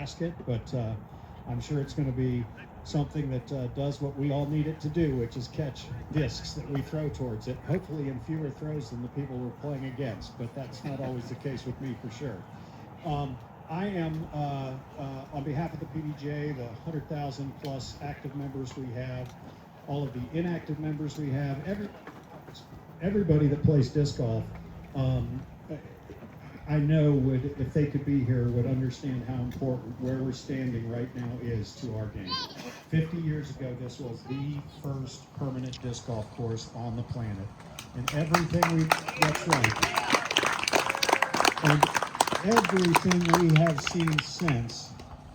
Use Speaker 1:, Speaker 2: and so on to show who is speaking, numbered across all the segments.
Speaker 1: basket, but I'm sure it's going to be something that does what we all need it to do, which is catch discs that we throw towards it, hopefully in fewer throws than the people we're playing against, but that's not always the case with me for sure. I am, on behalf of the PDGA, the 100,000 plus active members we have, all of the inactive members we have, everybody that plays disc golf, I know would, if they could be here, would understand how important where we're standing right now is to our game. 50 years ago, this was the first permanent disc golf course on the planet. And everything that's right. And everything we have seen since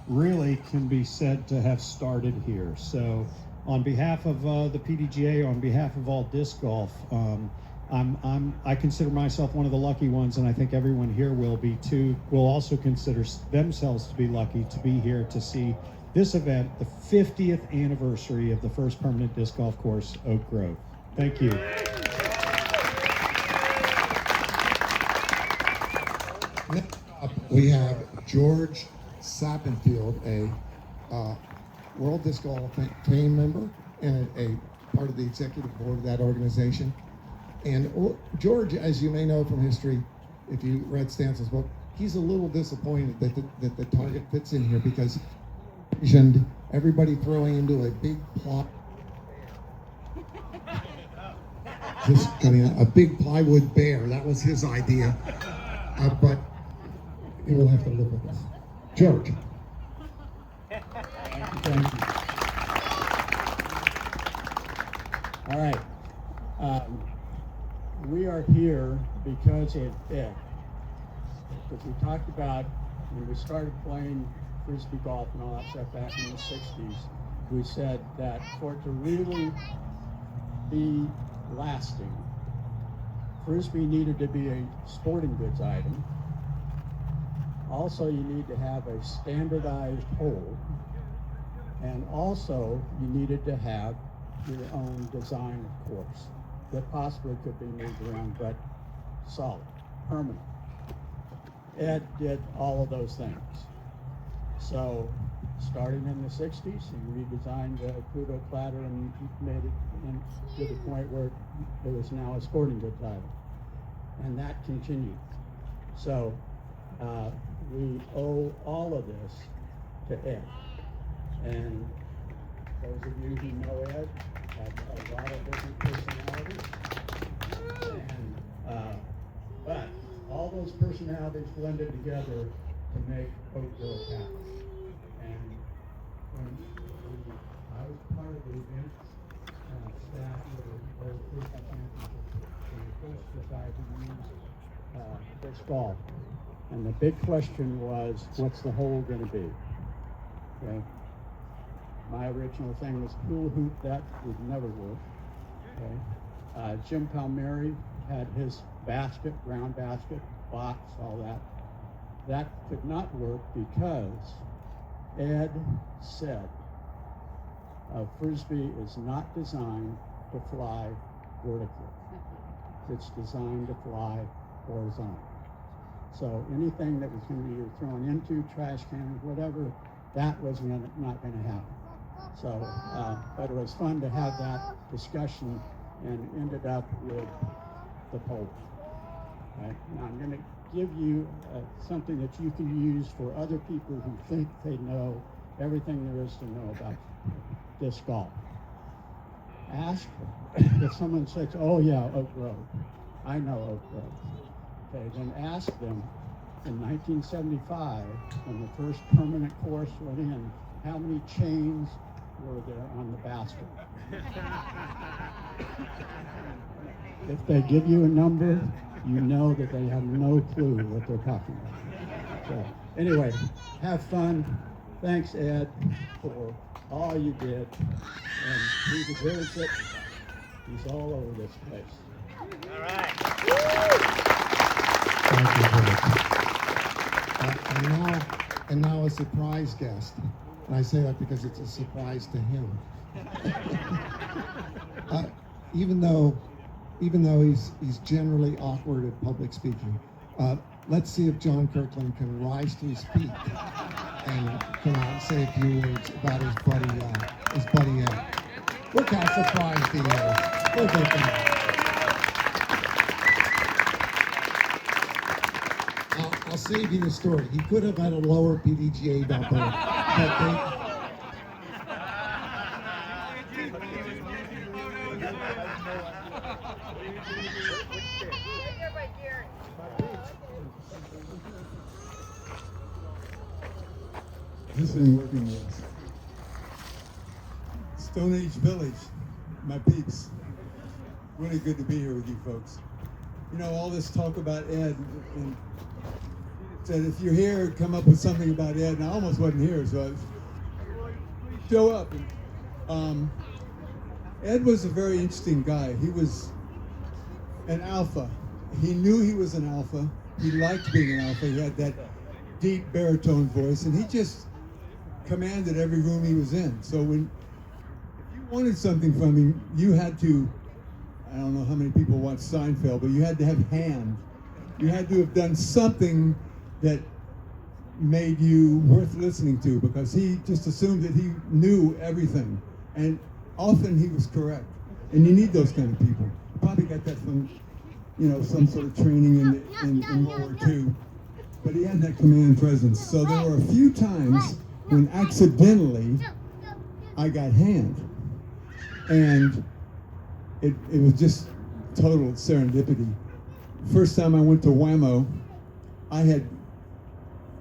Speaker 1: really can be said to have started here. So on behalf of the PDGA, on behalf of all disc golf, I consider myself one of the lucky ones, and I think everyone here will be too, will also consider themselves to be lucky to be here to see this event, the 50th anniversary of the first permanent disc golf course, Oak Grove. Thank you.
Speaker 2: We have George Sappenfield, a World Disc Golf Hall of Fame member and a part of the executive board of that organization. And George, as you may know from history, if you read Stansel's book, he's a little disappointed that the target fits in here because he envisioned everybody throwing into a big plot. A big plywood bear. That was his idea. But he will have to live with this. George.
Speaker 1: Thank you.
Speaker 3: All right. We are here because of Ed. Because we talked about when we started playing Frisbee golf and all that stuff back in the 60s, we said that for it to really be lasting, Frisbee needed to be a sporting goods item. Also, you need to have a standardized hole. And also, you needed to have your own design, of course, that possibly could be moved around, but solid, permanent. Ed did all of those things. So, starting in the 60s, he redesigned the Pluto platter and made it to the point where it was now a sporting goods item. And that continued. So, we owe all of this to Ed. And those of you who know Ed have a lot of different personalities. And, but all those personalities blended together to make Oak Grove happen. And when I was part of the event staff with the Frisbee Championship, we first decided to use disc golf. And the big question was, what's the hole going to be? Okay. My original thing was hula hoop. That would never work. Okay. Jim Palmieri had his basket, round basket, box, all that. That could not work because Ed said Frisbee is not designed to fly vertically. It's designed to fly horizontally. So anything that was going to be thrown into trash cans, whatever, that was not going to happen. So, but it was fun to have that discussion and ended up with the pole. Right? Now I'm going to give you something that you can use for other people who think they know everything there is to know about disc golf. Ask if someone says, oh yeah, Oak Grove. I know Oak Grove. Okay, then ask them in 1975, when the first permanent course went in, how many chains were there on the basket? If they give you a number, you know that they have no clue what they're talking about. So, anyway, have fun. Thanks, Ed, for all you did. And he deserves it. He's all over this place.
Speaker 4: All right.
Speaker 2: Thank you, George. And now a surprise guest. And I say that because it's a surprise to him. Even though he's generally awkward at public speaking, let's see if John Kirkland can rise to his feet and come out and say a few words about his buddy Ed. Look how surprised he is. Look at that. I'll save you the story. He could have had a lower PDGA number, but
Speaker 4: This isn't working with us. Stone Age Village, my peeps. Really good to be here with you folks. You know, all this talk about Ed, and said if you're here, come up with something about Ed. And I almost wasn't here, so I show up. And, Ed was a very interesting guy. He was an alpha. He knew he was an alpha. He liked being an alpha. He had that deep baritone voice, and he just commanded every room he was in. So when if you wanted something from him, you had to, I don't know how many people watch Seinfeld, but you had to have hand. You had to have done something that made you worth listening to, because he just assumed that he knew everything. And often he was correct. And you need those kind of people. You probably got that from, you know, some sort of training in World War II. But he had that command presence. So there were a few times when accidentally I got hand. And it was just total serendipity. First time I went to Whammo, I had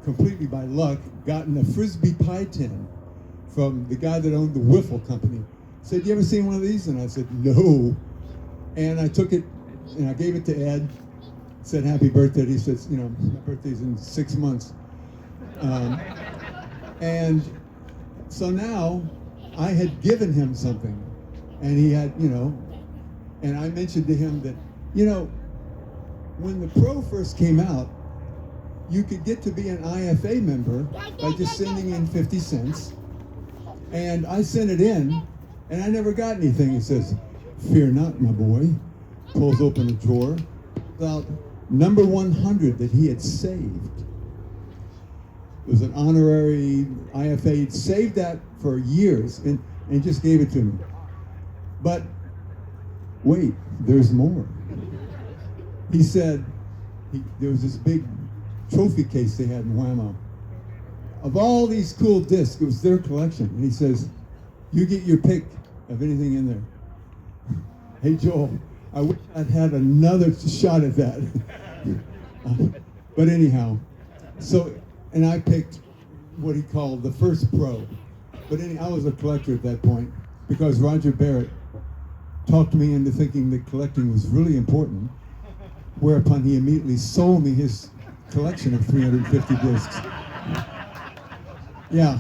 Speaker 4: completely by luck gotten a Frisbee pie tin from the guy that owned the Wiffle Company. He said, "You ever seen one of these?" And I said, "No." And I took it and I gave it to Ed. Said, "Happy birthday." He says, "You know, my birthday's in 6 months." And so now I had given him something, and he had, you know, and I mentioned to him that, you know, when the Pro first came out, you could get to be an IFA member by just sending in 50 cents. And I sent it in, and I never got anything. He says, "Fear not, my boy." Pulls open a drawer, about number 100 that he had saved. It was an honorary IFA. He'd saved that for years and just gave it to me. But wait, there's more. He said, there was this big trophy case they had in Whammo. Of all these cool discs, it was their collection. And he says, "You get your pick of anything in there." Hey, Joel, I wish I'd had another shot at that. But anyhow, so, and I picked what he called the first Pro. But I was a collector at that point because Roger Barrett talked me into thinking that collecting was really important, whereupon he immediately sold me his collection of 350 discs. Yeah.